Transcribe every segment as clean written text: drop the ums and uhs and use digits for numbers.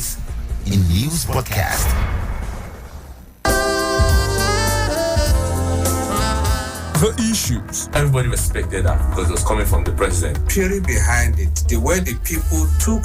voice in news podcast. The issues. Everybody respected that because it was coming from the president. Theory behind it, the way the people took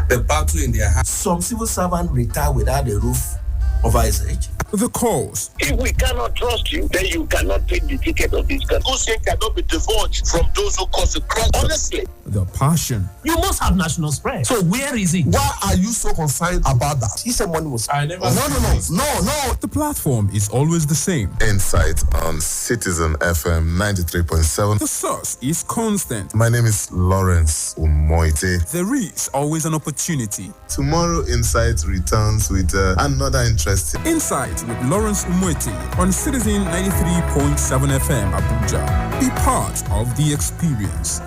the battle in their hands. Some civil servant retired without a roof over his head. The cause. If we cannot trust you, then you cannot take the ticket of this country. Hussein cannot be divulged from those who cause the crime. Honestly. The passion. You must have national spread. So where is it? Why are you so concerned about that? He said money was... I never... No. The platform is always the same. Insight on Citizen FM 93.7. The source is constant. My name is Lawrence Umoite. There is always an opportunity. Tomorrow Insight returns with another interesting... Insight with Lawrence Umoite on Citizen 93.7 FM Abuja. Be part of the experience.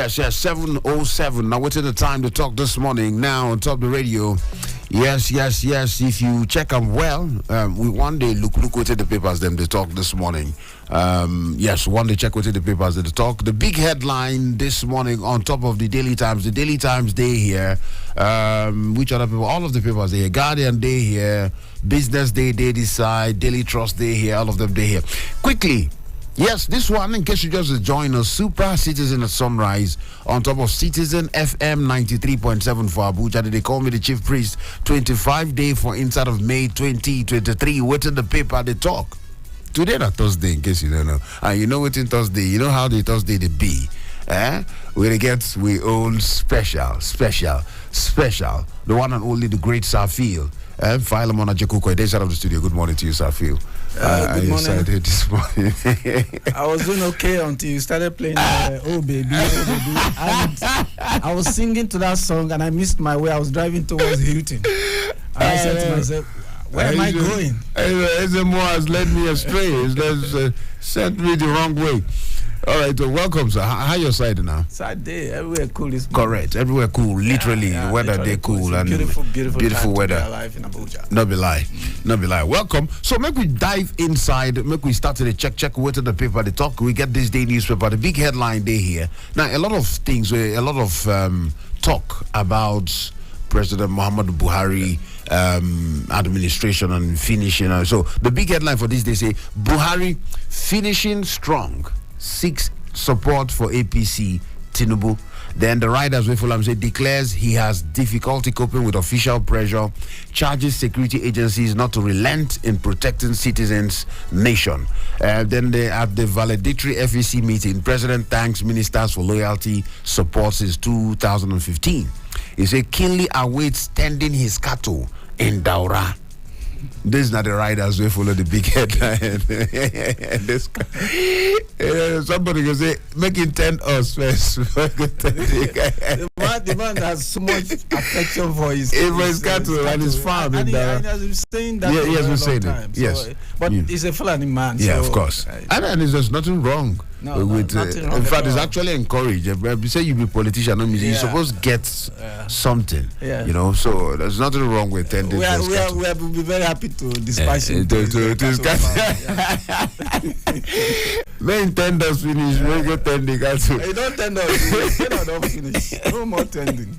right, yes, 7:07. Now, what's the time to talk this morning? Now, on top of the radio, Yes. If you check them well, we one day look what the papers them they talk this morning. One day check what the papers they talk. The big headline this morning on top of the Daily Times. The Daily Times day here. Which other people? All of the papers they here. Guardian day here. Business day this side. Daily Trust day here. All of them day here. Quickly. Yes, this one, in case you just join us, Super Citizen at Sunrise on top of Citizen FM 93.7 for Abuja. They call me the Chief Priest. 25 day for inside of May 2023. Waiting the paper, they talk. Today, not Thursday, in case you don't know. And you know what in Thursday, you know how the Thursday they be. We own special. The one and only, the great Safil. Philemon Ajekuko, this side of the studio. Good morning to you, Safil. Good morning. This morning. I was doing okay until you started playing Oh Baby, Oh Baby. And I was singing to that song and I missed my way. I was driving towards Hilton. And I said to myself, where am I going? Ezemmuo has led me astray. It's sent me the wrong way. All right, welcome, sir. How your side now? Side day, everywhere cool this morning. Correct, everywhere cool. Literally, the weather day cool and beautiful weather. Alive in Abuja. Not be lie. Welcome. So make we dive inside. Make we start to the check. Wait to the paper. The talk. We get this day newspaper. The big headline day here. Now a lot of things. A lot of talk about President Muhammadu Buhari administration and finishing. So the big headline for this day say Buhari finishing strong. 6 support for APC Tinubu. Then the riders with Fulham say declares he has difficulty coping with official pressure, charges security agencies not to relent in protecting citizens' nation. Then at the valedictory FEC meeting, President thanks ministers for loyalty, supports since 2015. He said keenly awaits tending his cattle in Daura. This is not the riders we follow the big headline. Somebody can say, make it 10 us first. the man has so much affection for his cattle and his farm. And he has been saying that he has been saying time. it. Yes. So, but he's a Fulani man. Yeah, so, of course. And there's nothing wrong. Nothing wrong. In fact, it's actually encouraged. If you say you be a politician, you're supposed to get something. Yeah. You know, so there's nothing wrong with tending. We will be very happy to dispatch him. When tenders finish, we go tend the cattle. You don't tend us. Don't finish. No more tending.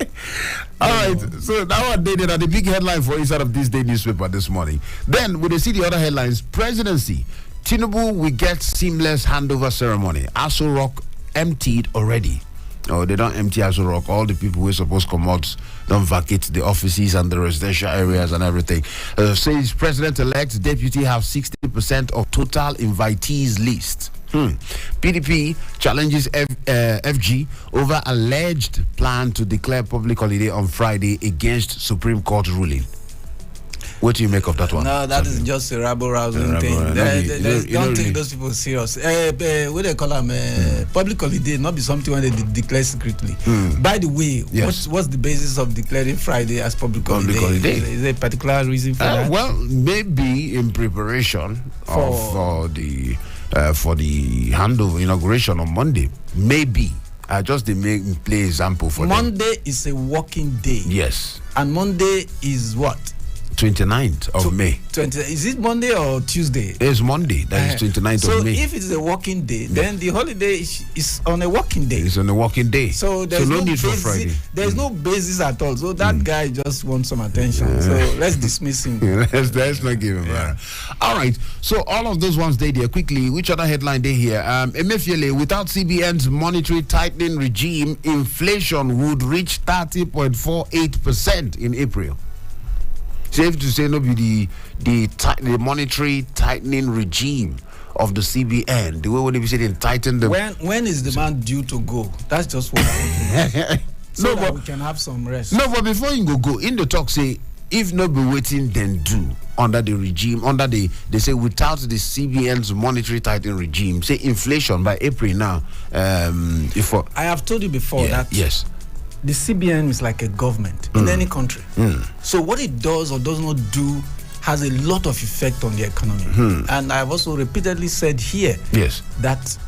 All right. So that one dated at the big headline for inside of this day newspaper this morning. Then we see the other headlines. Presidency. Tinubu will get seamless handover ceremony. Aso Rock emptied already. Oh, they don't empty Aso Rock. All the people who are supposed to come out don't vacate the offices and the residential areas and everything. Says President-elect deputy have 60% of total invitees list. PDP challenges FG over alleged plan to declare public holiday on Friday against Supreme Court ruling. What do you make of that one? No, that is just a rabble-rousing thing. Don't take those people serious. What they call them, public holiday, not be something when they declare secretly. By the way, what's the basis of declaring Friday as public holiday? Is there a particular reason for that? Well, maybe in preparation for the handover inauguration on Monday. Maybe. I just play example for Monday is a working day. Yes. And Monday is what? 29th of May. Is it Monday or Tuesday? It's Monday. That is 29th of May. So if it's a working day, then the holiday is on a working day. It's on a working day. So there's no need for Friday. There's no basis at all. So that guy just wants some attention. So let's dismiss him. let's not give him that. All right. So all of those ones they there quickly. Which other headline they here? Emefiele, without CBN's monetary tightening regime, inflation would reach 30.48% in April. Safe to say, no be the monetary tightening regime of the CBN. The way when they say they tighten the. When is the man due to go? That's just what I want. So that we can have some rest. No, but before you go in the talk say if not be waiting then do under the regime they say without the CBN's monetary tightening regime, say inflation by April now. I have told you before that. Yes. The CBN is like a government in any country. So what it does or does not do has a lot of effect on the economy. And I've also repeatedly said here that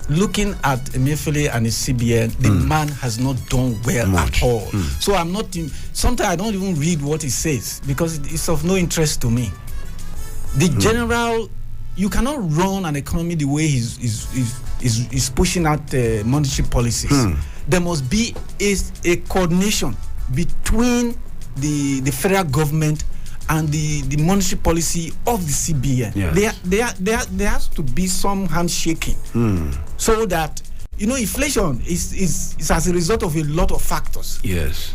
looking at Emefiele and his CBN, the man has not done well at all. So I'm not. Sometimes I don't even read what he says because it's of no interest to me. The general, you cannot run an economy the way he's pushing out monetary policies. There must be a coordination between the federal government and the monetary policy of the CBN. Yes. There has to be some handshaking so that, inflation is as a result of a lot of factors. Yes.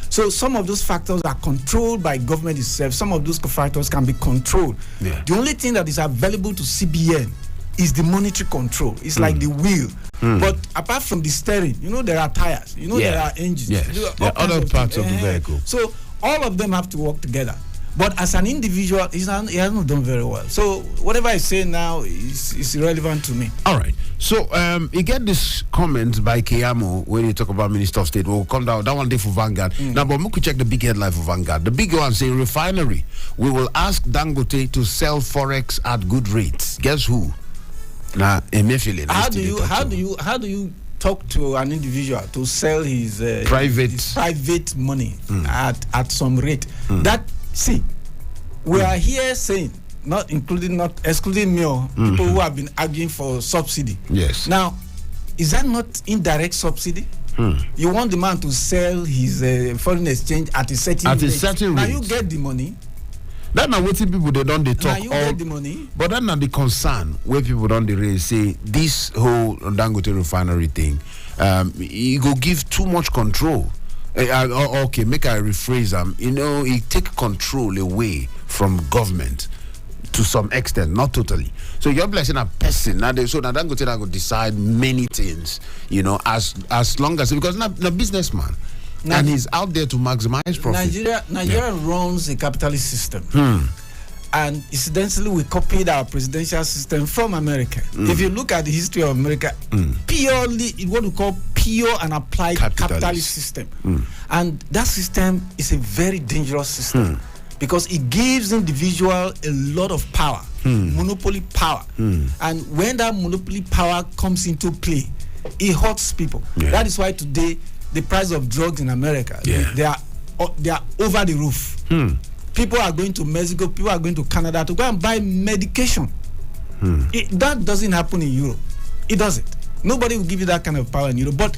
So some of those factors are controlled by government itself. Some of those factors can be controlled. Yeah. The only thing that is available to CBN is the monetary control. It's like the wheel. But apart from the steering, there are tires. There are engines. Yes. There are other parts of the vehicle. So all of them have to work together. But as an individual, he hasn't done very well. So whatever I say now is irrelevant to me. All right. So you get this comment by Keyamo when you talk about Minister of State. We'll come down that one day for Vanguard. Now, but we could check the big headline for Vanguard. The big one saying refinery. We will ask Dangote to sell forex at good rates. Guess who? Now, Emefiele. How do you talk to an individual to sell his private money at some rate? See, we are here saying, not excluding me, people who have been arguing for subsidy. Yes. Now, is that not indirect subsidy? You want the man to sell his foreign exchange at a certain rate. Now you get the money. That now waiting people they don't talk. Now you get the money. But that now the concern where people don't raise say this whole Dangote refinery thing, you go give too much control. Okay, make I rephrase them. It take control away from government to some extent, not totally. So you're blessing a person now. So now Dangote go decide many things. As long as because not a businessman. And he's out there to maximize profit. Nigeria runs a capitalist system. And incidentally, we copied our presidential system from America. If you look at the history of America, purely what we call pure and applied capitalist system. And that system is a very dangerous system because it gives individual a lot of power, monopoly power. And when that monopoly power comes into play, it hurts people. That is why today the price of drugs in America, they are over the roof. People are going to Mexico, people are going to Canada to go and buy medication. That doesn't happen in Europe. It doesn't. Nobody will give you that kind of power in Europe. But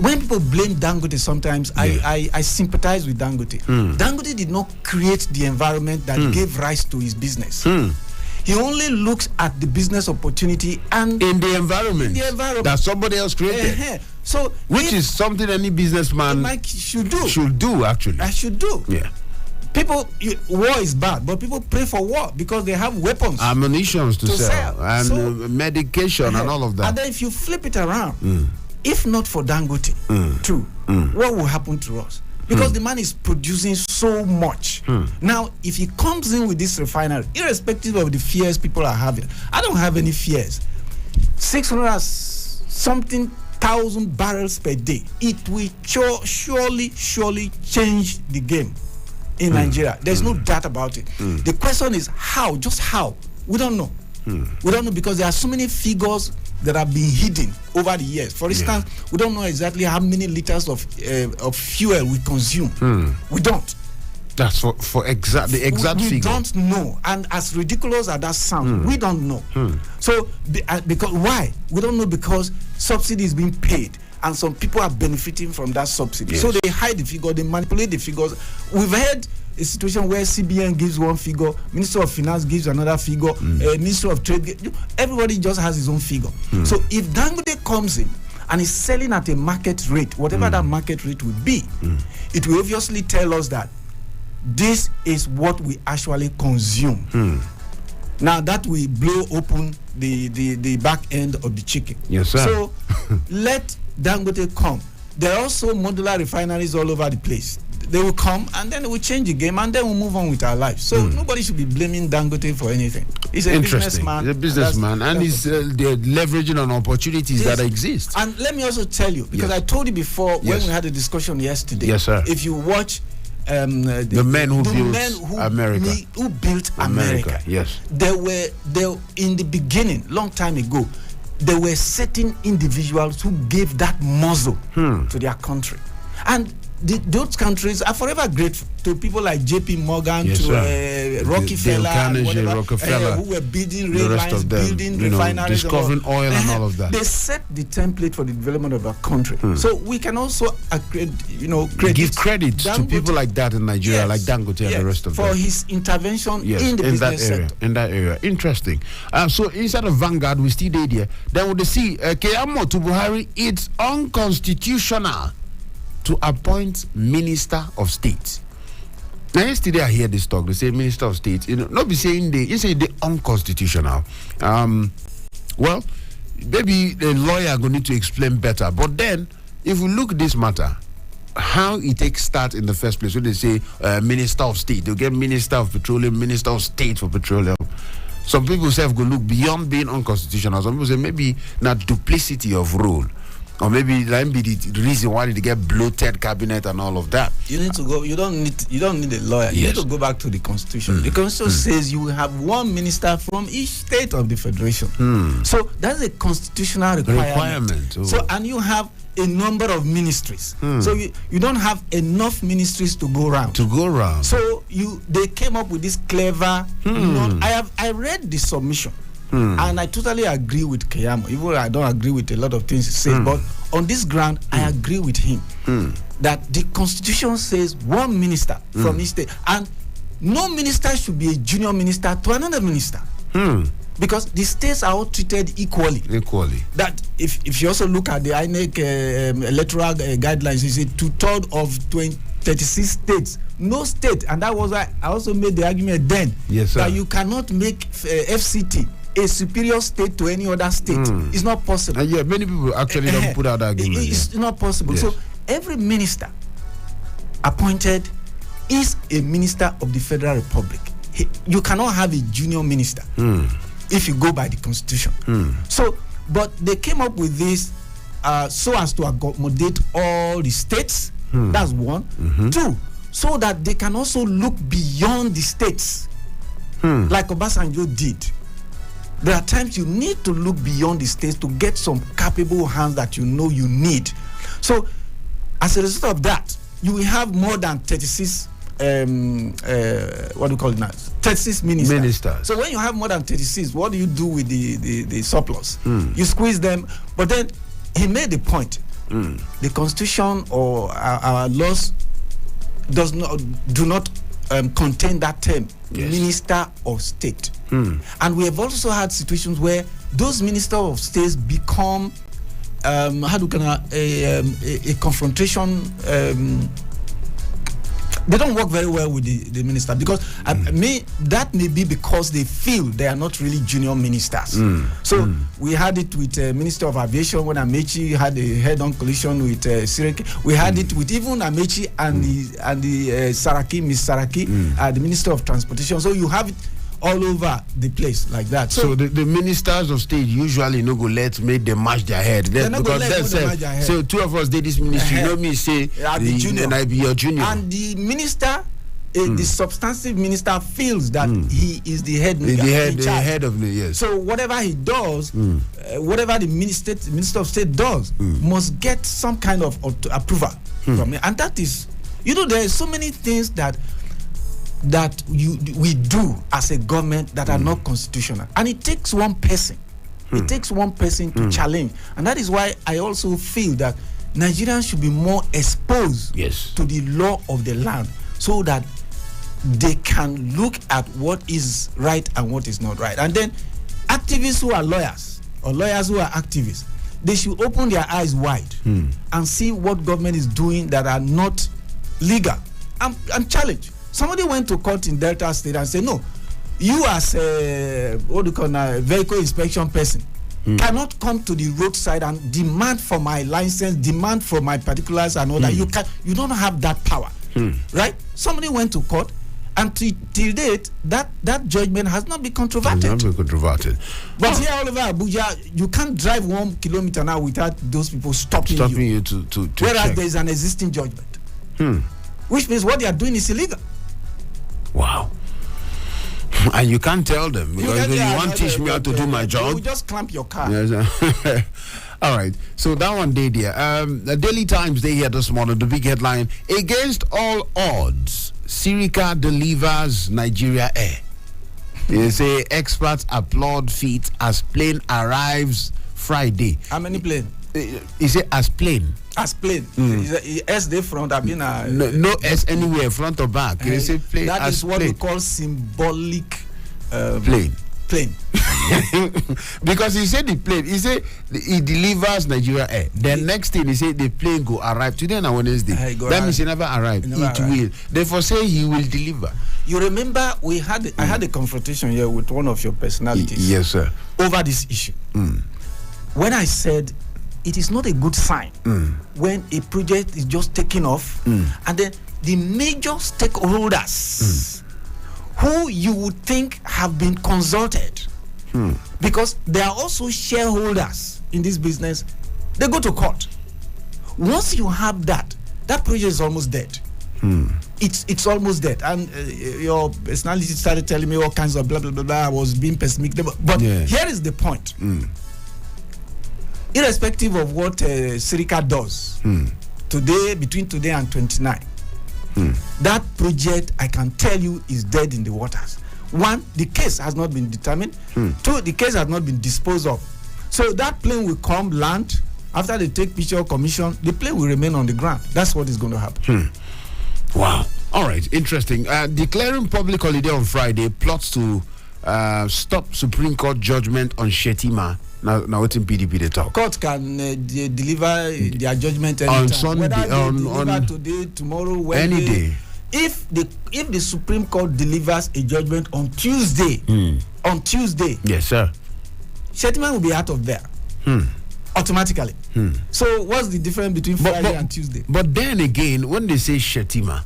when people blame Dangote sometimes, I sympathize with Dangote. Dangote did not create the environment that gave rise to his business. He only looks at the business opportunity and in the environment that somebody else created. So which is something any businessman should do. Actually. I should do. Yeah. People, war is bad, but people pray for war because they have weapons, ammunitions to sell. And medication and all of that. And then if you flip it around, if not for Dangote, what will happen to us? Because the man is producing so much. Now, if he comes in with this refinery, irrespective of the fears people are having, I don't have any fears. 600-something thousand barrels per day. It will surely change the game in Nigeria. There's no doubt about it. The question is how, just how? We don't know. We don't know because there are so many figures that have been hidden over the years. For instance, we don't know exactly how many liters of fuel we consume. We don't. That's for the exact figure. We don't know. And as ridiculous as that sounds, we don't know. So, because why? We don't know because subsidy is being paid and some people are benefiting from that subsidy. So they hide the figure, they manipulate the figures. We've had a situation where CBN gives one figure, Minister of Finance gives another figure, Minister of Trade, everybody just has his own figure. So if Dangote comes in and is selling at a market rate, whatever that market rate will be, it will obviously tell us that this is what we actually consume. Now that will blow open the back end of the chicken. Yes, sir. So let Dangote come. There are also modular refineries all over the place. They will come and then we'll change the game and then we'll move on with our lives. So nobody should be blaming Dangote for anything. He's a businessman. He's a businessman and he's leveraging on opportunities that exist. And let me also tell you, because I told you before when we had a discussion yesterday. Yes, sir. If you watch the men who built America. Yes, there in the beginning, long time ago, there were certain individuals who gave that muzzle to their country, and those countries are forever grateful to people like J.P. Morgan, Rockefeller, who were building rail lines, building refineries, discovering oil and all of that. They set the template for the development of our country. So we can also give credit to people like that in Nigeria, like Dangote and the rest of them, for his intervention in the business sector. In that area. Interesting. So inside of Vanguard, we still did here. Then we see Ezemmuo to Buhari, it's unconstitutional to appoint Minister of State. Now yesterday I hear this talk. They say Minister of State. Not be saying you say they unconstitutional. Well, maybe the lawyer going to need to explain better. But then, if we look at this matter, how it takes start in the first place, when they say Minister of State, they'll get Minister of Petroleum, Minister of State for Petroleum. Some people say go look beyond being unconstitutional. Some people say maybe not duplicity of role. Or maybe that be the reason why they get bloated cabinet and all of that. You need to go. You don't need a lawyer. You need to go back to the Constitution. The Constitution says you have one minister from each state of the federation. So that's a constitutional requirement. So and you have a number of ministries. So you don't have enough ministries to go around. So they came up with this clever. I read the submission. And I totally agree with Keyamo, even though I don't agree with a lot of things he says. But on this ground, I agree with him that the Constitution says one minister from each state, and no minister should be a junior minister to another minister, because the states are all treated equally. That if you also look at the INEC electoral guidelines, you say 2/3 of 36 states. No state, and that was why I also made the argument then that you cannot make FCT a superior state to any other state. It's not possible. And many people actually don't put out that argument. It's not possible. So every minister appointed is a minister of the Federal Republic. You cannot have a junior minister if you go by the Constitution. So, but they came up with this so as to accommodate all the states. That's one. Two, so that they can also look beyond the states, like Obasanjo did. There are times you need to look beyond the states to get some capable hands that you know you need. So, as a result of that, you will have more than 36 what do you call it now? 36 ministers. So when you have more than 36, what do you do with the surplus? You squeeze them. But then he made the point. The Constitution or our laws do not contain that term, Minister of State. And we have also had situations where those Minister of States become a confrontation. They don't work very well with the minister, because that may be because they feel they are not really junior ministers. So we had it with Minister of Aviation when Amechi had a head-on collision with Sireke. We had it with even Amechi and the Saraki, Miss Saraki, the Minister of Transportation. So you have it all over the place like that. So the ministers of state usually no go let make them match their head. So two of us did this ministry. You know me say and I be your junior. And the minister, the substantive minister, feels that he is the head. The head of the yes. So whatever he does, whatever the minister of state does, must get some kind of approval from it. And that is, there are so many things that we do as a government that are not constitutional, and it takes one person. It takes one person to challenge, and that is why I also feel that Nigerians should be more exposed to the law of the land, so that they can look at what is right and what is not right. And then activists who are lawyers or lawyers who are activists, they should open their eyes wide and see what government is doing that are not legal and challenge. Somebody went to court in Delta State and said, no, you as a vehicle inspection person cannot come to the roadside and demand for my license, demand for my particulars and all that. You don't have that power, right? Somebody went to court, and till date, that judgment has not been controverted. But here all over Abuja, you can't drive 1 kilometer now without those people stopping you to whereas check. there is an existing judgment. which means what they are doing is illegal. Wow. And you can't tell them because you want to teach me how to do my job. You just clamp your car. Yes. All right. So that one day there. The Daily Times, they here this morning, the big headline: against all odds, Sirica delivers Nigeria Air. They say experts applaud feat as plane arrives Friday. How many planes? He said as plane. As plane. S they front have been no S anywhere, front or back. They say plane. That as is what plane. we call symbolic Plane. Because he said the plane, he said he delivers Nigeria Air. The next thing he said the plane go arrive today on Wednesday. That means he never arrived. It will. Therefore say he will deliver. You remember I had a confrontation here with one of your personalities. Yes, sir. Over this issue. When I said it is not a good sign when a project is just taking off and then the major stakeholders who you would think have been consulted because they are also shareholders in this business, they go to court. Once you have that project is almost dead. It's almost dead. And your personality started telling me all kinds of blah blah blah blah. I was being pessimistic, but here is the point. Irrespective of what Sirica does today, between today and 29, that project, I can tell you, is dead in the waters. One, the case has not been determined. Two, the case has not been disposed of. So that plane will come, land. After they take picture commission, the plane will remain on the ground. That's what is going to happen. Wow. All right. Interesting. Declaring public holiday on Friday, plots to stop Supreme Court judgment on Shetima. Now what in PDP they talk? Court can deliver their judgment anytime. On Sunday, whether they deliver today, tomorrow, Wednesday. Any day. If the Supreme Court delivers a judgment on Tuesday, yes, sir, Shetima will be out of there automatically. So what's the difference between Friday and Tuesday? But then again, when they say Shetima,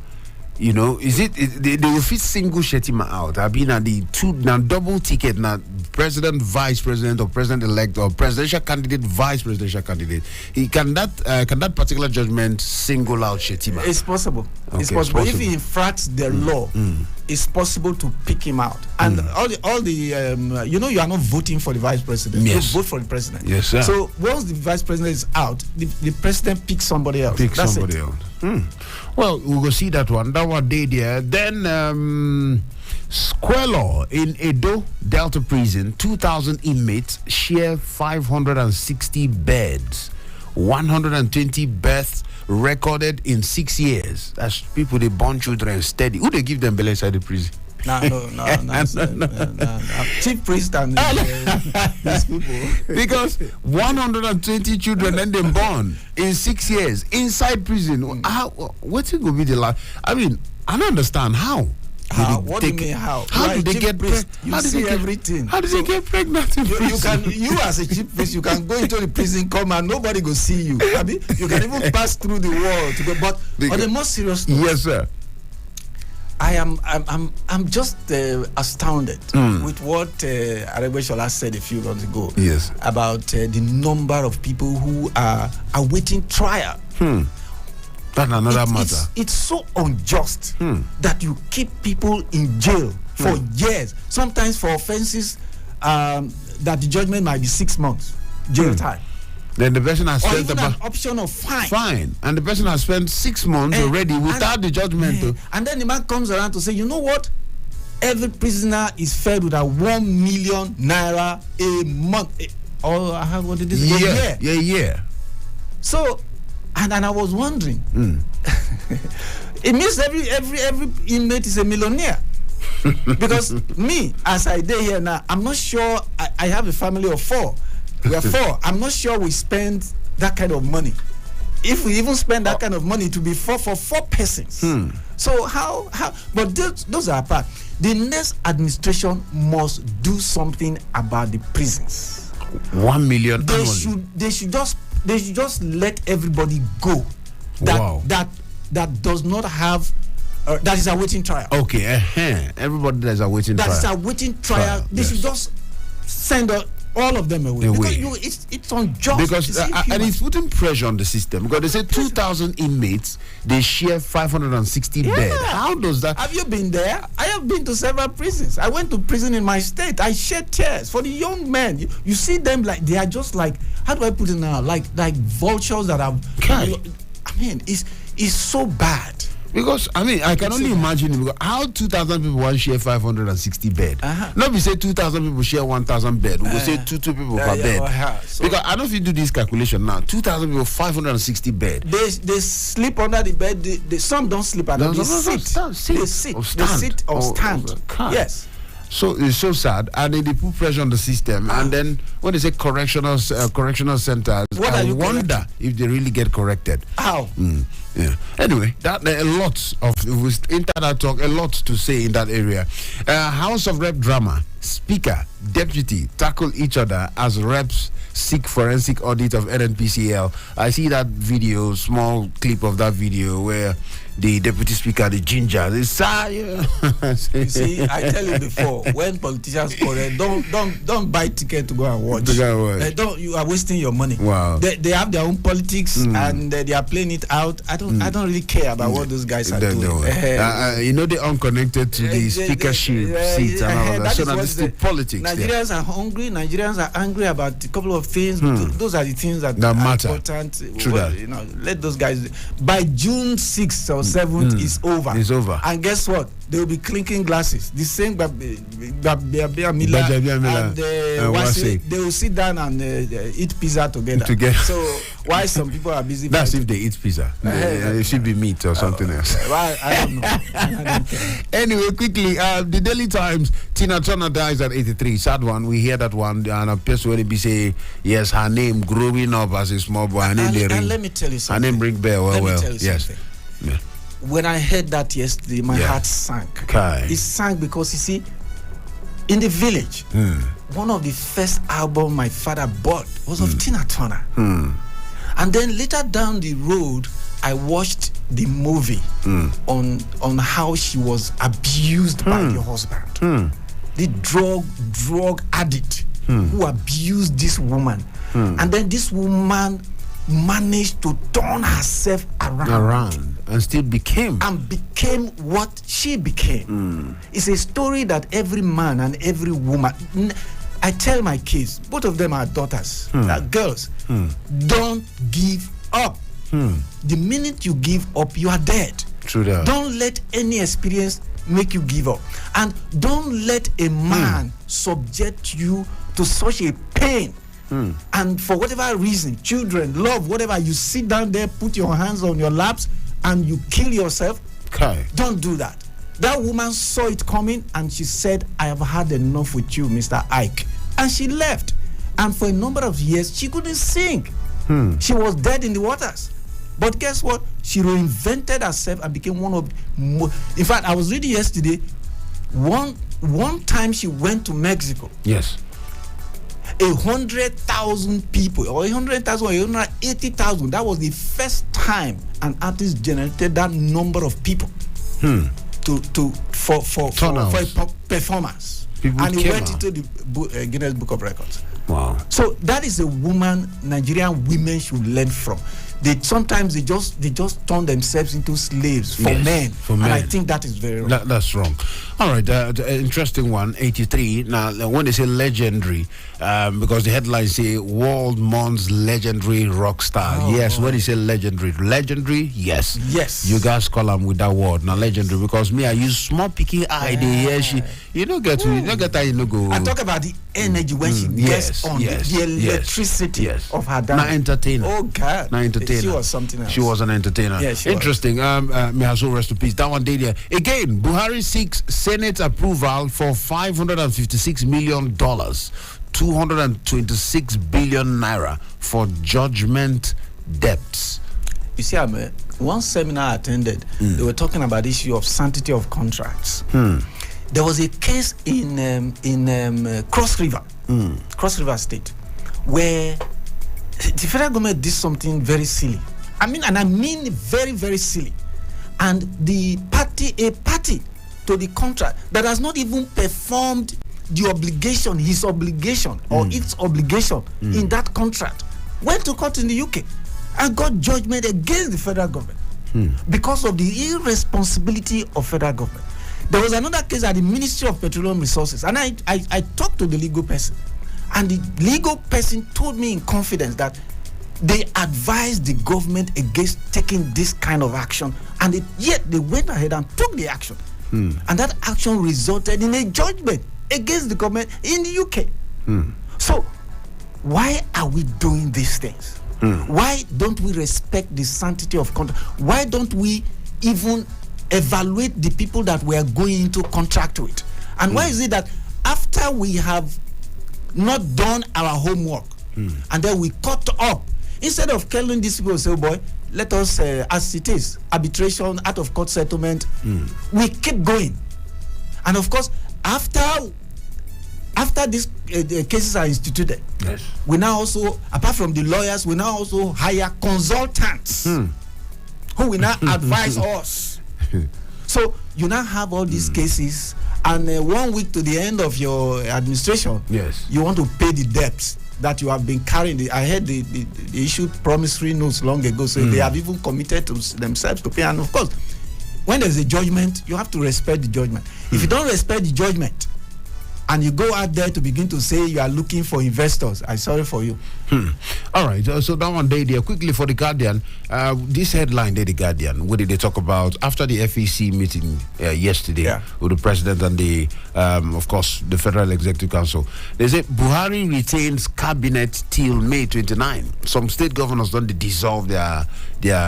you know, they will fit single Shetima out? I mean, the two now double ticket now, president, vice president, or president elect, or presidential candidate, vice presidential candidate. Can that particular judgment single out Shetima? It's possible. Okay, it's possible. If he infracts the law, it's possible to pick him out. And all the you know, you are not voting for the vice president. Yes. You vote for the president. Yes, sir. So once the vice president is out, the president picks somebody else. That's somebody else. Well, we will see that one. That one day there. Then Squalor in Edo Delta Prison, 2,000 inmates share 560 beds, 120 births recorded in 6 years. That's people they born children steady. Who they give them belly inside the prison? No. Chief priest and these people. Because 120 children and them born in 6 years inside prison. What's it gonna be the last? I mean, I don't understand how. What do you mean how? How do they get pregnant? You see everything. How do they get pregnant in prison? You as a chief priest, you can go into the prison, come and nobody go see you. I mean, you can even pass through the wall to go. But on the most serious note, yes, sir. I'm just astounded with what Aregbesola said a few months ago. Yes. About the number of people who are awaiting trial. That's another matter. It's so unjust that you keep people in jail for years, sometimes for offenses that the judgment might be 6 months jail time. Then the person has spent an option of fine. And the person has spent 6 months already without the judgment. And then the man comes around to say, you know what? Every prisoner is fed with a 1 million naira a month. What did this? A year. So, and I was wondering, it means every inmate is a millionaire. Because me, as I did here now, I'm not sure. I have a family of 4. We are 4. I'm not sure we spend that kind of money. If we even spend that kind of money, to be for 4 persons. So how? But those are apart. The next administration must do something about the prisons. 1 million. They should just let everybody go. That does not have. That is awaiting trial. Okay. Everybody that is awaiting trial. That is awaiting trial. They should just send all of them away. Because it's unjust. Because and it's putting pressure on the system. Because they say 2,000 inmates, they share 560 beds. How does that? Have you been there? I have been to several prisons. I went to prison in my state. I shed tears for the young men. You see them like they are just like, how do I put it now? Like vultures that have. I mean, it's so bad. Because I can only imagine how 2,000 people want share 560 bed. Not we say 2,000 people share 1,000 bed. We will say two people per bed. So because I don't know if you do this calculation now. 2,000 people, 560 bed. They sleep under the bed. Some don't sleep under. They sit or stand. Yes. So it's so sad, and they put pressure on the system. And then when they say correctional centers, I wonder if they really get corrected. How? Yeah. Anyway, that a lot of internet talk, a lot to say in that area. House of Rep drama. Speaker, deputy tackle each other as reps seek forensic audit of NNPCL. I see that video, small clip of that video where the deputy speaker, the ginger, they say, you see, I tell you before, when politicians correct, don't buy ticket to go and watch. You are wasting your money. Wow. They have their own politics and they are playing it out. I don't really care about what those guys are doing. They're unconnected to the speakership seats and all of that. So now this is politics. Nigerians are hungry. Nigerians are angry about a couple of things. Those are the things that matter. Important. True that. Let those guys. By June 6th or 7th is over. It's over. And guess what? They will be clinking glasses. The same Babia Miller and they will sit down and eat pizza together. So why some people are busy? That's if they eat pizza. It should be meat or something else. I don't know. Anyway, quickly, the Daily Times, Tina Turner dies at 83. Sad one. We hear that one, and a person will be say, yes, her name growing up as a small boy. Her name and let me tell you something. Her name ring bell. Let me tell you yes. Something. Yeah. When I heard that yesterday, my heart sank. It sank because, you see, in the village, one of the first albums my father bought was of Tina Turner. And then later down the road, I watched the movie on how she was abused by the husband. The drug addict who abused this woman. And then this woman managed to turn herself around and still became what she became. It's a story that every man and every woman, I tell my kids, both of them are daughters, girls, don't give up. The minute you give up, you are dead. True that. Don't let any experience make you give up, and don't let a man subject you to such a pain. And for whatever reason, children, love, whatever, you sit down there, put your hands on your laps, and you kill yourself. Don't do that. That woman saw it coming, and she said, I have had enough with you, Mr. Ike. And she left. And for a number of years, she couldn't sing. She was dead in the waters. But guess what? She reinvented herself and became one of... In fact, I was reading yesterday, one time she went to Mexico. Yes. 100,000 people, or 100,000, or 180,000. That was the first time an artist generated that number of people for a performance. And he went into the Guinness Book of Records. Wow! So that is a woman Nigerian women should learn from. They sometimes they just turn themselves into slaves for men. And I think that is very wrong. That's wrong. All right, interesting one. 83. Now, when they say legendary, because the headlines say world mourns legendary rock star. When they say legendary, yes. You guys call them with that word. Now, legendary, because me, I use small picky eye. You don't get that. You know go. I talk about the energy when she gets on the electricity of her dance. Now, entertainer. Oh God. Now, entertainer. She was something else. She was an entertainer. Yeah, interesting. May her soul rest in peace. That one day there. Again, Buhari seeks Senate approval for $556 million, 226 billion naira for judgment debts. You see, one seminar I attended, they were talking about the issue of sanctity of contracts. There was a case in Cross River State, where the federal government did something very silly. I mean very, very silly. And a party to the contract that has not even performed the obligation, his obligation or its obligation in that contract, went to court in the UK and got judgment against the federal government because of the irresponsibility of federal government. There was another case at the Ministry of Petroleum Resources, and I talked to the legal person, and the legal person told me in confidence that they advised the government against taking this kind of action, and yet they went ahead and took the action. And that action resulted in a judgment against the government in the UK. So why are we doing these things? Why don't we respect the sanctity of contract? Why don't we even evaluate the people that we are going into contract with? And why is it that after we have not done our homework and then we cut up, instead of telling these people, say, oh boy, let us, as it is, arbitration, out of court settlement, we keep going. And of course, after these cases are instituted, we now also, apart from the lawyers, we now also hire consultants who will now advise us. So you now have all these cases, and 1 week to the end of your administration, you want to pay the debts that you have been carrying. I heard they issued promissory notes long ago, so they have even committed to themselves to pay. And of course, when there's a judgment, you have to respect the judgment. If you don't respect the judgment, and you go out there to begin to say you are looking for investors, I'm sorry for you. All right, so that one day there, quickly for the Guardian, this headline there, the Guardian, what did they talk about after the FEC meeting yesterday with the president and the, of course, the Federal Executive Council? They say Buhari retains cabinet till May 29. Some state governors don't dissolve their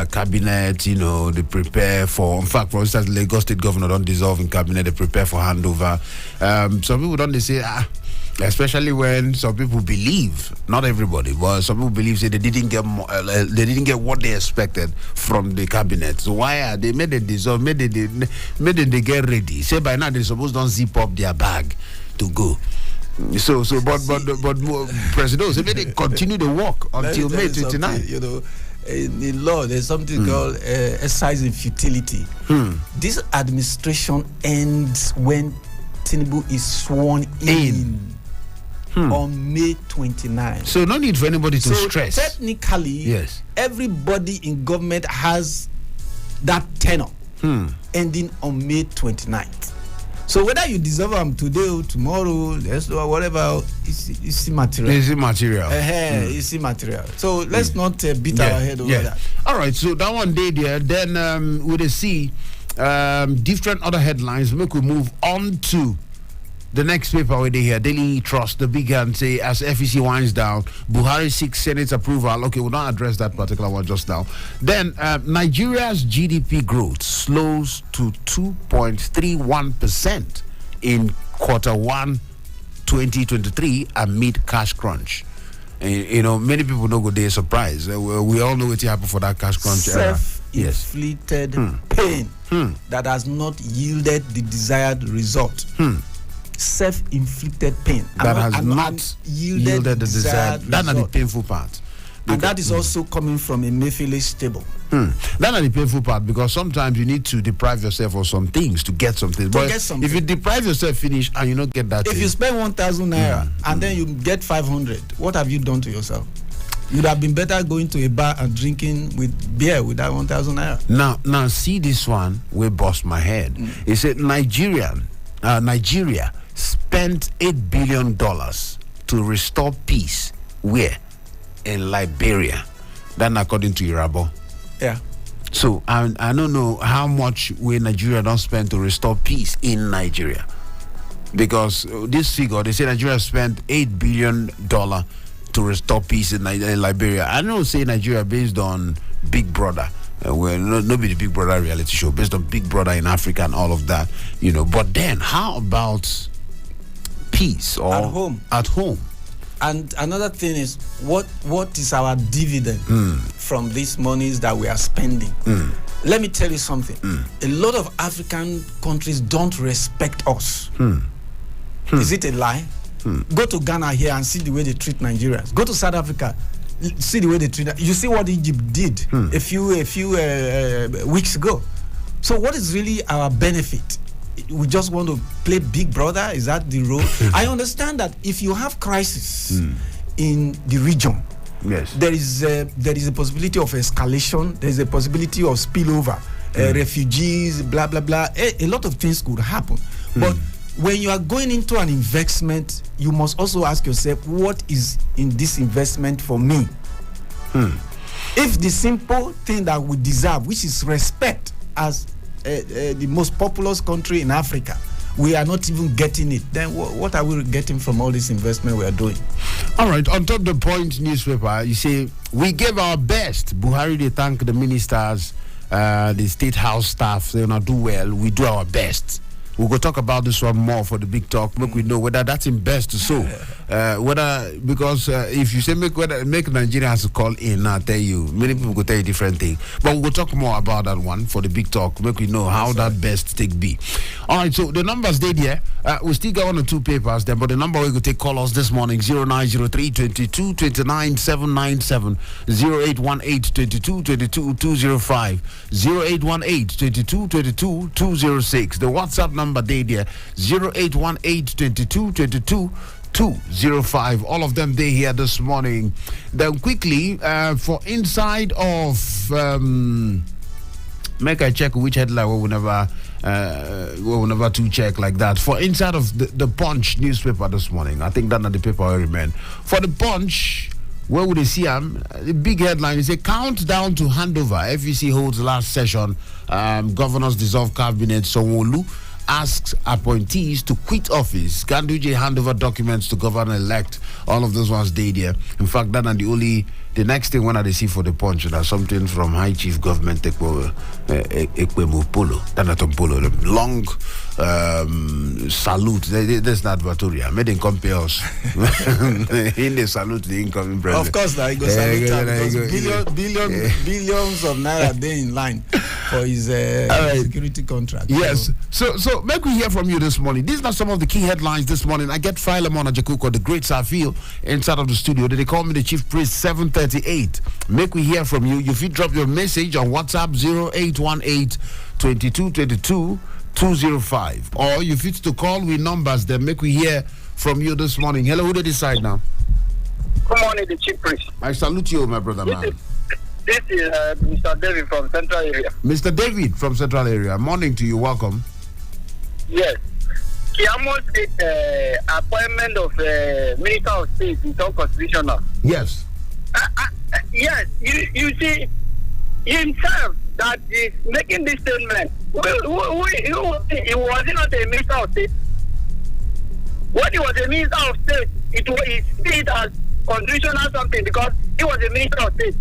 cabinet, you know, they prepare for, in fact, for instance, Lagos State Governor don't dissolve in cabinet, they prepare for handover. Some people don't, they say, especially when some people believe, not everybody, but some people believe say they didn't get what they expected from the cabinet. So why are they made it dissolve, made it they get ready? Say by now they supposed don't zip up their bag to go. But President, say they continue to work until May 29. You know, in the law, there's something called exercise in futility. This administration ends when Tinubu is sworn in on May 29. So no need for anybody to stress. Technically, everybody in government has that tenure ending on May 29th. So whether you dissolve them today or tomorrow, or whatever, it's immaterial. It's immaterial. It's immaterial. So let's not beat our head over that. All right, so that one day there, then we'll see different other headlines. We could move on to the next paper where they hear Daily Trust, the big and say as FEC winds down, Buhari seeks Senate approval. Okay, we'll not address that particular one just now. Then Nigeria's GDP growth slows to 2.31% in Q1 2023 amid cash crunch. You know, many people don't go there surprised. We all know what happened for that cash crunch era. Self-inflicted pain that has not yielded the desired result. Self-inflicted pain that has not yielded the desired result. That's not the painful part. And that is also coming from a Mephiles stable. That's not the painful part, because sometimes you need to deprive yourself of some things to get something. But if you deprive yourself, finish, and you don't get that. If you spend 1,000 naira and then you get 500, what have you done to yourself? You'd have been better going to a bar and drinking with beer with that 1,000 naira. Now see this one will bust my head. It said Nigeria spent $8 billion to restore peace. Where? In Liberia. Then according to Irabo. Yeah. So I don't know how much will Nigeria don't spend to restore peace in Nigeria. Because this figure, they say Nigeria spent $8 billion to restore peace in Liberia. I don't say Nigeria based on Big Brother. Well, nobody the Big Brother reality show, based on Big Brother in Africa and all of that, you know. But then, how about peace or at home? And another thing is, what is our dividend from these monies that we are spending? Let me tell you something. A lot of African countries don't respect us. Is it a lie? Go to Ghana here and see the way they treat Nigerians. Go to South Africa, see the way they treat. You see what Egypt did a few weeks ago. So what is really our benefit we just want to play big brother. Is that the role? I understand that if you have crisis in the region, yes, there is a possibility of escalation. There is a possibility of spillover, refugees, blah blah blah. A lot of things could happen. But when you are going into an investment, you must also ask yourself, what is in this investment for me? If the simple thing that we deserve, which is respect as the most populous country in Africa, we are not even getting it, then what are we getting from all this investment we are doing? All right, on top of the point newspaper, you say, we gave our best. Buhari, they thank the ministers, the state house staff, they not do well, we do our best. We'll go talk about this one more for the big talk. Make we know whether that's in best to so. Because if you say make Nigeria has to call in, I'll tell you, many people will tell you different thing. But we'll talk more about that one for the big talk. Make we know how that best take be. All right, so the numbers stayed here. We still got 1 or 2 papers then, but the number we could take call us this morning 0903 22 29 797 0818 22 22 205 0818 22 22 206. The WhatsApp number there 0818 22 22 205. All of them they here this morning. Then quickly for inside of make I check which headline we will never to check like that. For inside of the Punch newspaper this morning, I think that's not the paper I remain. For the Punch, where would they see him? The big headline is a countdown to handover. FEC holds last session. Governors dissolve cabinet. Sanwo-Olu asks appointees to quit office. Ganduje hand over documents to governor-elect. All of those ones stayed here. In fact, that and the next thing when I see for the Punch, there's something from High Chief Government Ekwemo Polo. That's Polo. Long salute. That's not Vatoria. Made in compare us. In the salute the incoming president. Of course, I go salute him because billions of naira day in line for his security contract. Yes. So make we hear from you this morning. These are some of the key headlines this morning. I get Philemon Ajakuko, the great Safil, inside of the studio. They call me the chief priest 738. Make we hear from you. If you drop your message on WhatsApp 0818 22 22 205, or you fit to call with numbers, then make we hear from you this morning. Hello, who did decide now? Good morning, the chief priest. I salute you, my brother, man. This is Mr. David from Central Area. Mr. David from Central Area. Morning to you. Welcome. Yes. Kiamo State appointment of Minister of State is unconstitutional. Yes. Yes. You see, himself that is making this statement. He was not a Minister of State. When he was a Minister of State, he did as constitutional something because he was a Minister of State.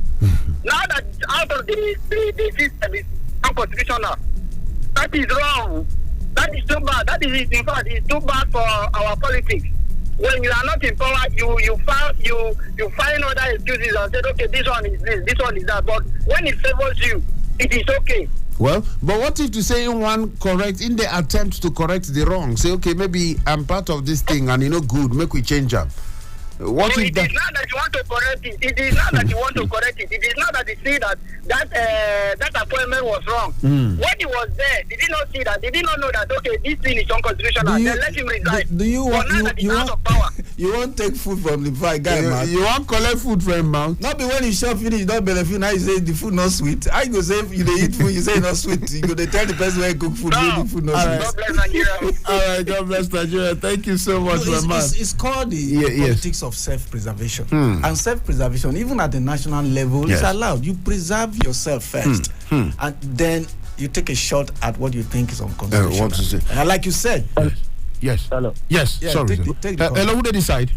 Now that out of the system is unconstitutional, that is wrong. That is too bad. That is, in fact, it's too bad for our politics. When you are not in power, you find other excuses and say, okay, this one is this one is that. But when it favors you, it is okay. Well, but what if to say one correct in the attempt to correct the wrong? Say, okay, maybe I'm part of this thing and good, make we change up. What it is not that you want to correct it. It is not that you want to correct it. It is not that you see that appointment was wrong. When he was there, did he not see that? Did he not know that, okay, this thing is unconstitutional? Then let him resign. Do you want you want take food from the guy mouth? You want collect food from him mouth? Not be when you shop finish, you don't benefit. Now you say the food not sweet. I go say you dey eat food, you say not sweet. You go they tell the person where you cook food, the food not sweet. God bless Nigeria. All right, God bless Nigeria. Thank you so much, my man. It's called the politics of self-preservation. And self-preservation, even at the national level, is allowed. You preserve yourself first, and then you take a shot at what you think is unconstitutional. And like you said, yes. Hello. Yes. Yeah, sorry. take the hello. Who they decide?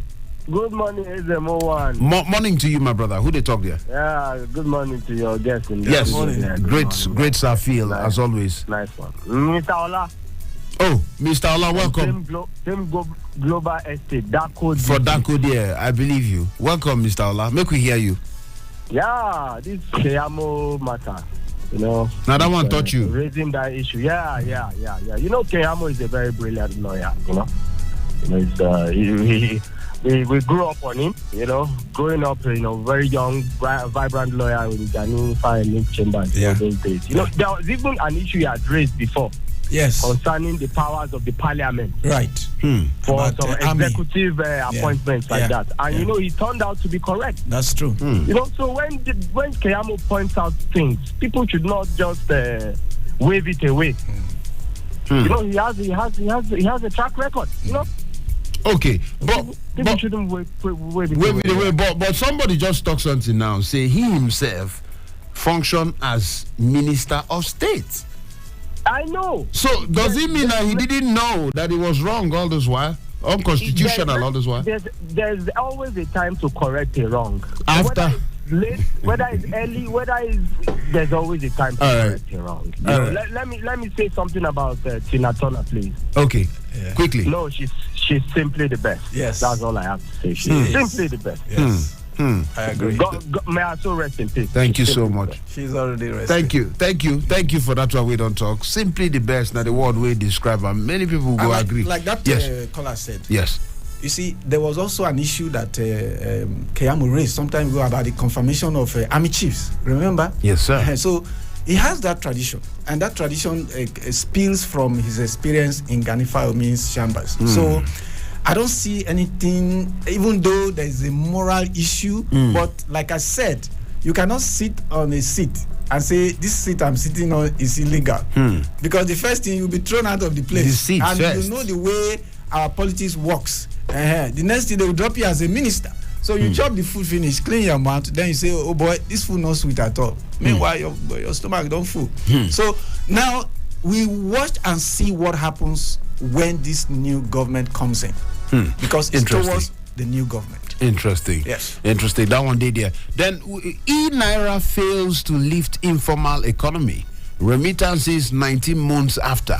Good morning, Ezemmuo. Morning to you, my brother. Who they talk there? Yeah. Good morning to your guest. Yes. Morning. Yeah, great Safil, nice. as always. Nice one, Mr. Ola. Oh, Mr. Ola, welcome. Same global estate, Dako. For Dako, there, I believe you. Welcome, Mr. Ola. Make we hear you. Yeah, this Keyamo matter. Now that one touch you. Raising that issue. Yeah. Keyamo is a very brilliant lawyer. We grew up on him. Growing up, very young, vibrant lawyer in Ghanaian Fire Link Chambers in those days. There was even an issue he had raised before. Yes. Concerning the powers of the parliament. Right. For About, some executive appointments like that. And, he turned out to be correct. That's true. So when Keyamo points out things, people should not just wave it away. He has a track record, Okay, people shouldn't wave it away. But somebody just talked something now. Say he himself functioned as Minister of State. I know. So does it mean that he didn't know that it was wrong all this while? Unconstitutional all this while? There's always a time to correct a wrong. After late, whether it's early, there's always a time to correct a wrong. Let me say something about Tina Turner, please. Okay, quickly. No, she's simply the best. Yes, that's all I have to say. She's simply the best. Yes. I agree. May I so rest in peace. Thank you so much. She's already resting. Thank you for that one. We don't talk. Simply the best. Now the word we describe, and many people will agree. Like that caller said. Yes. You see, there was also an issue that Keyamo raised some time ago about the confirmation of army chiefs. Remember? Yes, sir. So he has that tradition, and that tradition spills from his experience in Ganifa Omin's chambers. So I don't see anything, even though there is a moral issue, but like I said, you cannot sit on a seat and say, this seat I'm sitting on is illegal. Because the first thing, you'll be thrown out of the place. The seat and first. You know the way our politics works. The next thing, they will drop you as a minister. So you chop the food finish, clean your mouth, then you say, oh boy, this food not sweet at all. Meanwhile, your stomach don't full. So now we watch and see what happens when this new government comes in. Because it's towards the new government. Interesting. Yes. Interesting. That one did there. Then E-Naira fails to lift informal economy. Remittances 19 months after.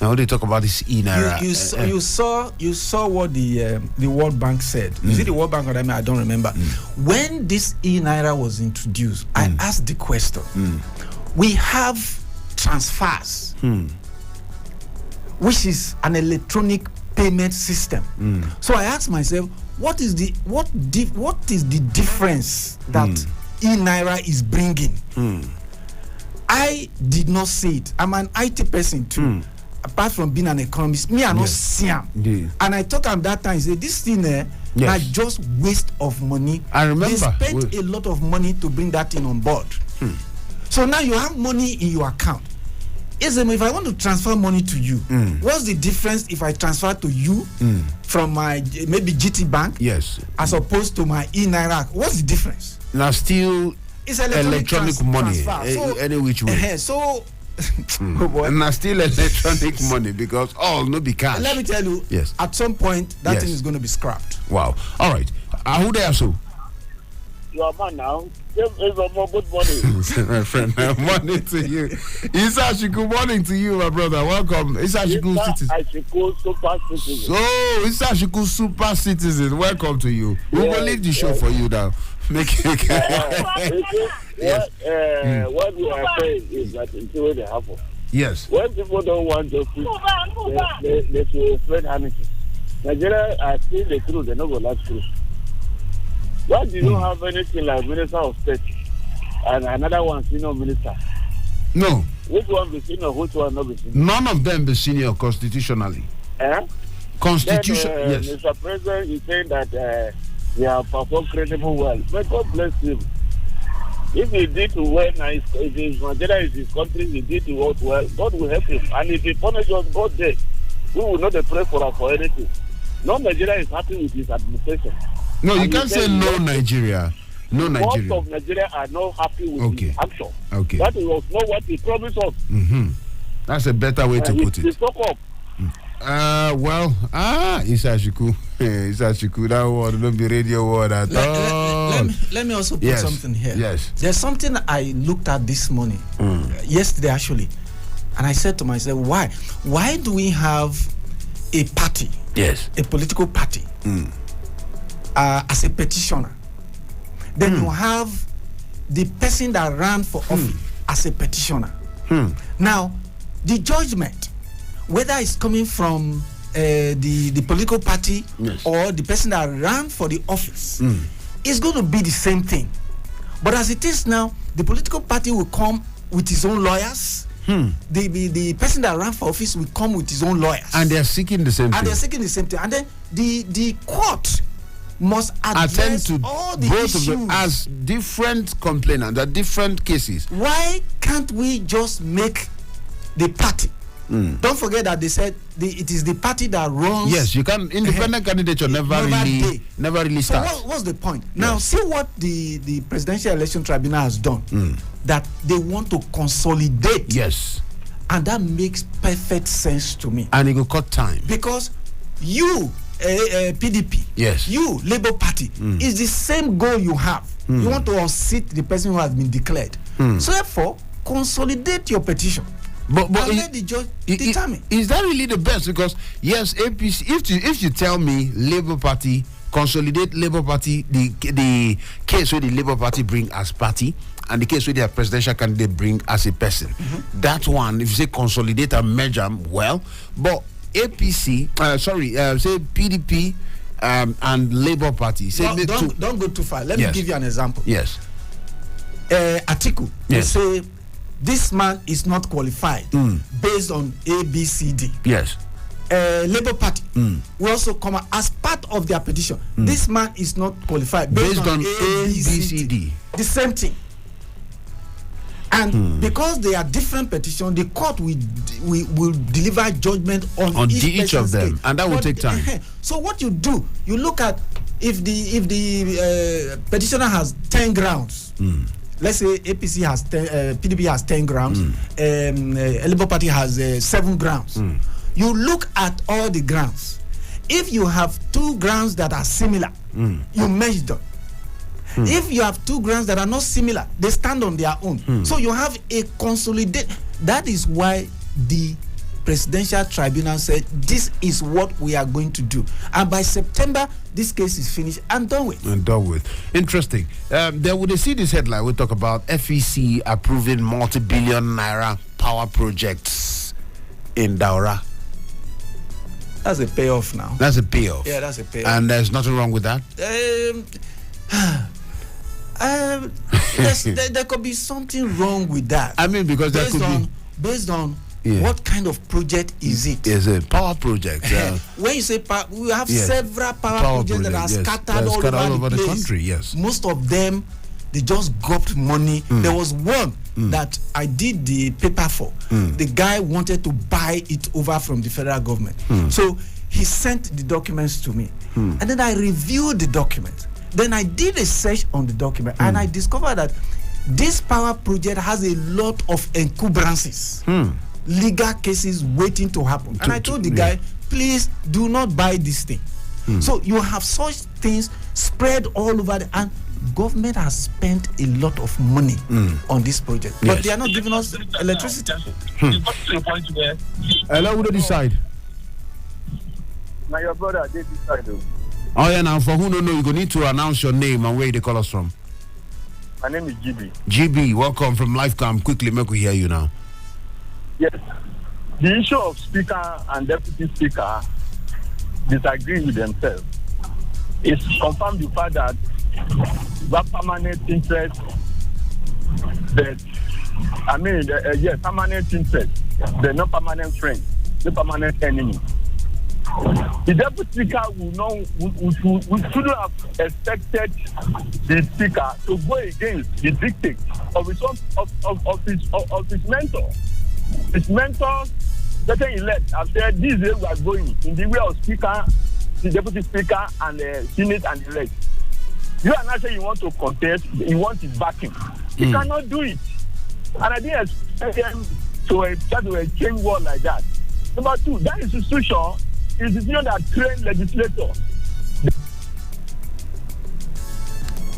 Now they talk about this E-Naira. You saw what the World Bank said. Is it the World Bank or I don't remember. When this E-Naira was introduced, I asked the question. We have transfers, which is an electronic payment system. So I asked myself, what is the difference that E-Naira is bringing? I did not see it. I'm an IT person too. Apart from being an economist, me I not see him. And I thought at that time, say this thing na just waste of money. I remember they spent a lot of money to bring that thing on board. So now you have money in your account. Ezemmuo, if I want to transfer money to you, what's the difference if I transfer to you from my maybe GT Bank? Yes. As opposed to my E-Naira? What's the difference? Now still it's electronic money. So, any which way. So and now still electronic money because all no be cash. Let me tell you, at some point that thing is going to be scrapped. Wow. All right. Who there so? You are man now. Good morning. My friend, morning to you. Isashiku, morning to you, my brother. Welcome. Isashiku citizen. Super citizen. So, Isashiku super citizen. Welcome to you. We will leave the show for you now. Make it. What we are saying is that until they happen. Yes. When people don't want justice, they should spread amnesty. Nigeria are still the truth. They're not going to like truth. Why do you have anything like Minister of State and another one senior minister? No. Which one be senior, which one not be senior? None of them be senior constitutionally. Constitution, yes. Mr. President is saying that they have performed credible well. But God bless him. If he did well, if Nigeria is his country, he did well, God will help him. And if he punish us, God there, we will not pray for anything. No Nigeria is happy with his administration. No, you can't say no Nigeria. No Nigeria. Most of Nigeria are not happy with his action. Okay. That was not what he promised us. That's a better way to put it. Isashiku. Isashiku, that word don't be radio word at all. Let me also put something here. Yes. There's something I looked at this morning, yesterday actually, and I said to myself, why? Why do we have a party? Yes. A political party. As a petitioner, then you have the person that ran for office as a petitioner. Now, the judgment, whether it's coming from the political party or the person that ran for the office, is going to be the same thing. But as it is now, the political party will come with his own lawyers, the person that ran for office will come with his own lawyers. And they're seeking the same thing. And they're seeking the same thing. And then the court must address attend to all the both issues of them as different complainants, there are different cases. Why can't we just make the party? Don't forget that they said it is the party that runs. Yes, you can. Independent candidature never really starts. So what's the point? Now, see what the Presidential Election Tribunal has done. That they want to consolidate. Yes. And that makes perfect sense to me. And it will cut time. Because you, PDP, yes, you, Labour Party, is the same goal you have. You want to unseat the person who has been declared. So therefore, consolidate your petition. But let the judge determine. Is that really the best? Because yes, APC. If you tell me Labour Party consolidate Labour Party, the case where the Labour Party bring as party and the case where their presidential candidate bring as a person, that one, if you say consolidate and merge them, well, but APC, say PDP and Labour Party. Say don't go too far. Let me give you an example. Yes. Atiku. Yes. They say this man is not qualified based on ABCD. Yes. Labour Party will also come out as part of their petition. This man is not qualified based on ABCD. The same thing. And because they are different petitions, the court will deliver judgment on each of them, and that will take time. So what you do, you look at if the petitioner has 10 grounds. Let's say APC has 10, PDP has 10 grounds, Labour Party has 7 grounds. You look at all the grounds. If you have 2 grounds that are similar, you merge them. If you have 2 grounds that are not similar, they stand on their own. So you have a consolidate. That is why the Presidential Tribunal said this is what we are going to do, and by September this case is finished and done with. Interesting. Then would they see this headline? We talk about FEC approving multi-billion naira power projects in Daura. That's a payoff now. That's a payoff. Yeah, that's a payoff. And there's nothing wrong with that. There could be something wrong with that. I mean, because there could be based on. Yeah. What kind of project is it? Is a power project. When you say power, we have several power projects that are scattered all over the country. Yes, most of them they just gulped money. There was one that I did the paper for. The guy wanted to buy it over from the federal government, so he sent the documents to me, and then I reviewed the documents. Then I did a search on the document, and I discovered that this power project has a lot of encumbrances. Legal cases waiting to happen. And I told the guy, please do not buy this thing. So you have such things spread all over and government has spent a lot of money on this project. But they are not giving us electricity. Hello, who did decide? Now your brother did decide. Oh yeah, now for who don't know, you need to announce your name and where they call us from. My name is GB. GB, welcome from Lifecam. Quickly, make we hear you now. Yes. The issue of speaker and deputy speaker disagreeing with themselves is confirmed the fact that permanent interest, permanent interest, they're not permanent friends, they're permanent enemies. The deputy speaker we shouldn't have expected the speaker to go against the dictate of his mentor. His mentor, getting elect, have said this way we are going in the way of speaker, the deputy speaker, and the senate and the rest. You are not saying you want to contest, you want his backing. You cannot do it. And I didn't expect them to try to exchange word like that. Number 2, that institution is the institution that trained legislators.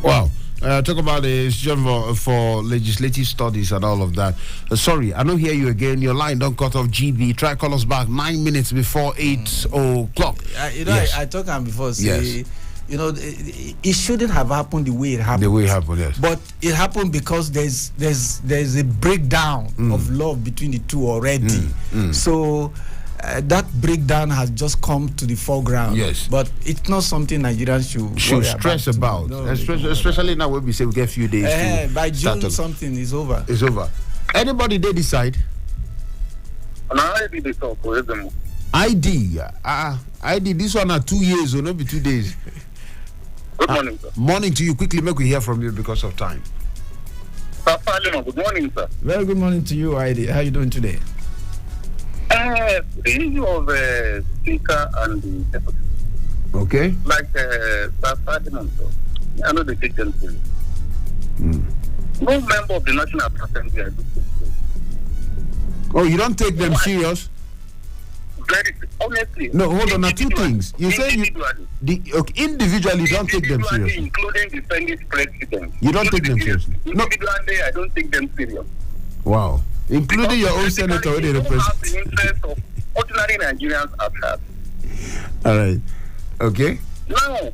Wow. Talk about the institution for legislative studies and all of that. Sorry, I don't hear you again. Your line don't cut off. GB, try call us back 9 minutes before 8 o'clock. I talked before. Say, it shouldn't have happened the way it happened. Yes. But it happened because there's a breakdown of love between the two already. So that breakdown has just come to the foreground. Yes. But it's not something Nigerians should stress about. Especially now when we say we get a few days. By June something is over. It's over. Anybody they decide? And I did the talk for Ezemmuo. ID, this one are 2 years, or not be 2 days. Good morning, sir. Morning to you. Quickly, make we hear from you because of time. Good morning, sir. Very good morning to you, ID. How are you doing today? The issue of Speaker and the Deputy. Okay. Like Ferdinand, I know they take them seriously. No member of the National Assembly I do. Oh, you don't take them serious? Very honestly. No, hold on. Now, two things. You say individually you don't take them seriously. Including the Senate president. You don't take them seriously? No. Individually, I don't take them serious. Wow. Including because your own senator who they represent. Have the interest of ordinary Nigerians at heart. All right. Okay. Now,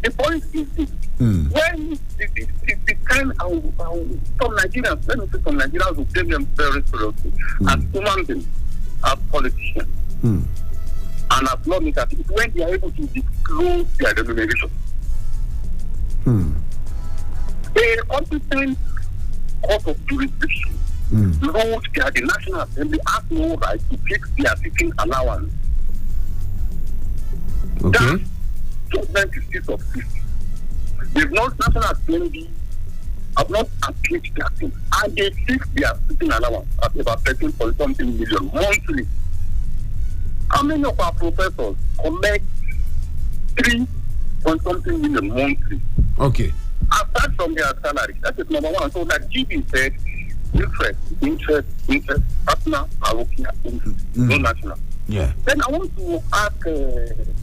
the point is this. When the kind of some Nigerians, let me say some Nigerians who take them very seriously as human beings, as politicians, and as lawmakers, it's when they are able to disclose their remuneration. A competent court of jurisdiction ruled that the National Assembly has no right to fix their sitting allowance. Okay. That judgment is still of 50. The National Assembly have not appealed that thing, and they fix their sitting allowance at about 13.something million monthly. How many of our professors collect 3.something million monthly? Okay. Apart from their salary, that is number one. So that GB said interest, personal, parochial, interest, no national. Yeah. Then I want to ask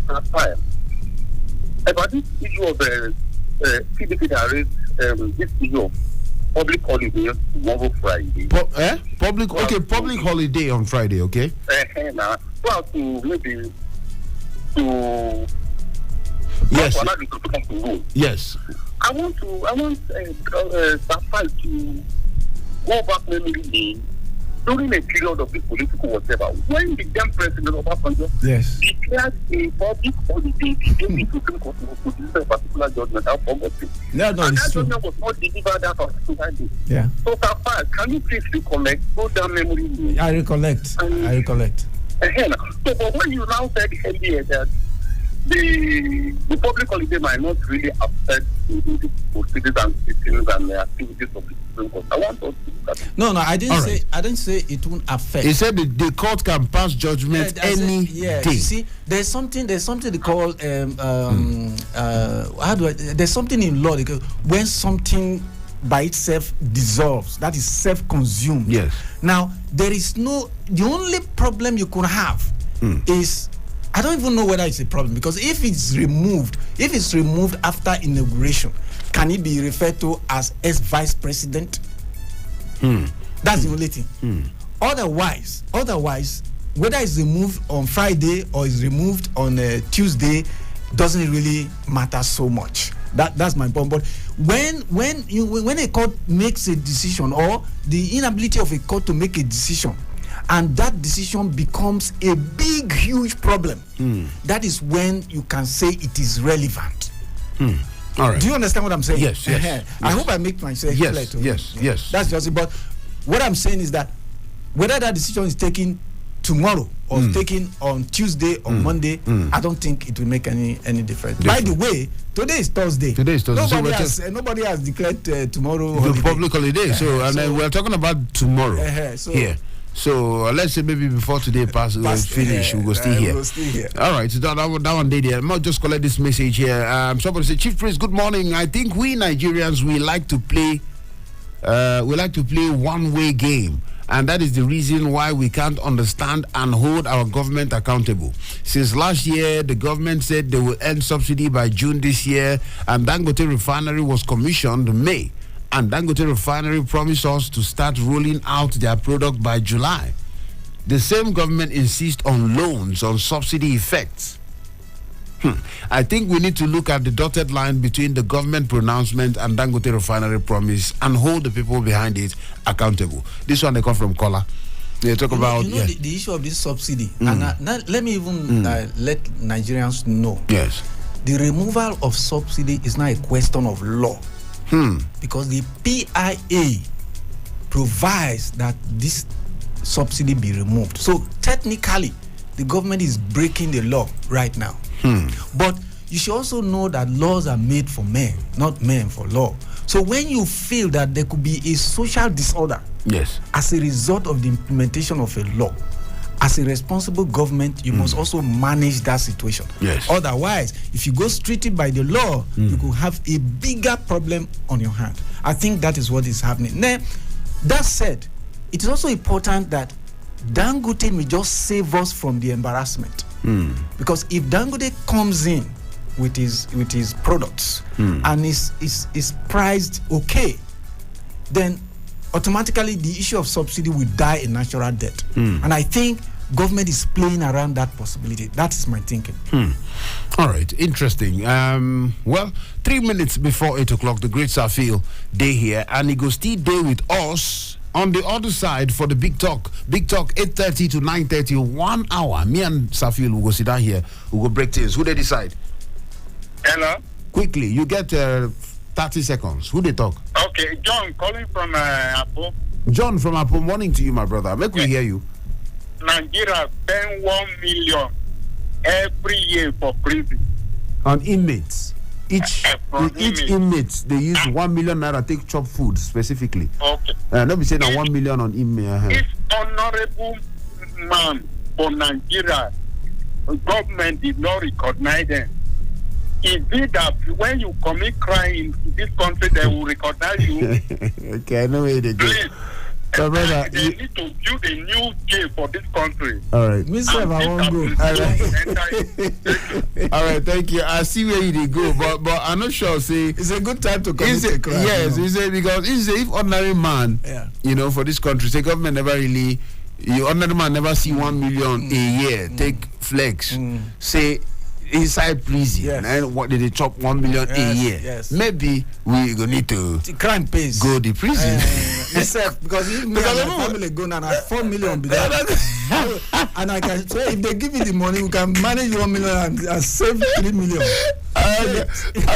Rafael about this issue of CDC that raised this issue of public holiday tomorrow Friday. Public holiday on Friday, okay? Now, so to maybe to yes. I want Rafael to go back memory lane during a period of this political whatever, when the then president of Abuja declared a public holiday in the Supreme Court to deliver a particular judgment, I forgot it. No, and that true. judgment was not delivered that particular day. Yeah. So, Rafael, can you please recollect, go down memory lane? I recollect. So, but when you now said earlier that the public holiday might not really affect the proceedings and sittings and the activities of the Supreme Court, I want us to look at it. No, I didn't say it won't affect. He said the court can pass judgment any day. You see, there's something they call there's something in law because when something by itself dissolves, that is self-consumed. Yes. Now the only problem you could have is, I don't even know whether it's a problem, because if it's removed after inauguration, can it be referred to as ex-vice president? That's the only thing. Otherwise, whether it's removed on Friday or it's removed on Tuesday doesn't really matter so much. That's my point. But when a court makes a decision, or the inability of a court to make a decision, and that decision becomes a big, huge problem, that is when you can say it is relevant. All right. Do you understand what I'm saying? Yes. I hope I make myself clear to you. Yes. That's just it. But what I'm saying is that whether that decision is taken tomorrow or taken on Tuesday or Monday, I don't think it will make any difference. By the way, today is Thursday. Nobody has declared tomorrow the public holiday. And then we're talking about tomorrow here. So let's say maybe before today finish, we'll stay here. All right, so that one day there. I might just collect this message here. Somebody said, Chief Priest, good morning. I think we Nigerians, we like to play one-way game. And that is the reason why we can't understand and hold our government accountable. Since last year, the government said they will end subsidy by June this year, and Dangote Refinery was commissioned in May. And Dangote Refinery promised us to start rolling out their product by July. The same government insists on loans on subsidy effects. I think we need to look at the dotted line between the government pronouncement and Dangote Refinery promise and hold the people behind it accountable. This one they come from Kola. They talk about the issue of this subsidy. And let me even let Nigerians know. Yes. The removal of subsidy is not a question of law. Because the PIA provides that this subsidy be removed. So technically, the government is breaking the law right now. But you should also know that laws are made for men, not men for law. So when you feel that there could be a social disorder as a result of the implementation of a law, as a responsible government, you must also manage that situation. Otherwise, if you go strictly by the law, you could have a bigger problem on your hand. I think that is what is happening. Now, that said, it is also important that Dangote will just save us from the embarrassment. Because if Dangote comes in with his products and is priced okay, then automatically the issue of subsidy will die a natural death. And I think government is playing around that possibility. That is my thinking. All right, interesting. Well, 3 minutes before 8 o'clock, the great Safil day here, and he goes still day with us on the other side for the big talk. Big talk 8:30 to 9:30, 1 hour. Me and Safil will go sit down here. We'll go break things. Who they decide? Hello. Quickly, you get 30 seconds. Who they talk? Okay, John calling from Apo. John from Apo, morning to you, my brother. Make we hear you. Nigeria spend 1 million every year for prison. On inmates. Each inmate, they use 1 million naira take chop food specifically. Okay. Let me say now 1 million on inmate. This honorable man for Nigeria, government did not recognize them. Is it that when you commit crime in this country, they will recognize you? Okay, I know where they go. Please. Brother, they need to build a new jail for this country. All right. Mr. I won't go. All right, thank you. I see where you go, but I'm not sure. Say it's a good time to commit a crime. Yes, you know? Because if ordinary man, you know, for this country, say government never really, ordinary man never see 1 million a year take flex. Say inside prison, and what did they chop 1 million a year? Maybe we go need to the crime pays. Go the prison. Because if my family go now, 4 million be there. And I can say if they give you the money, we can manage 1 million and save 3 million.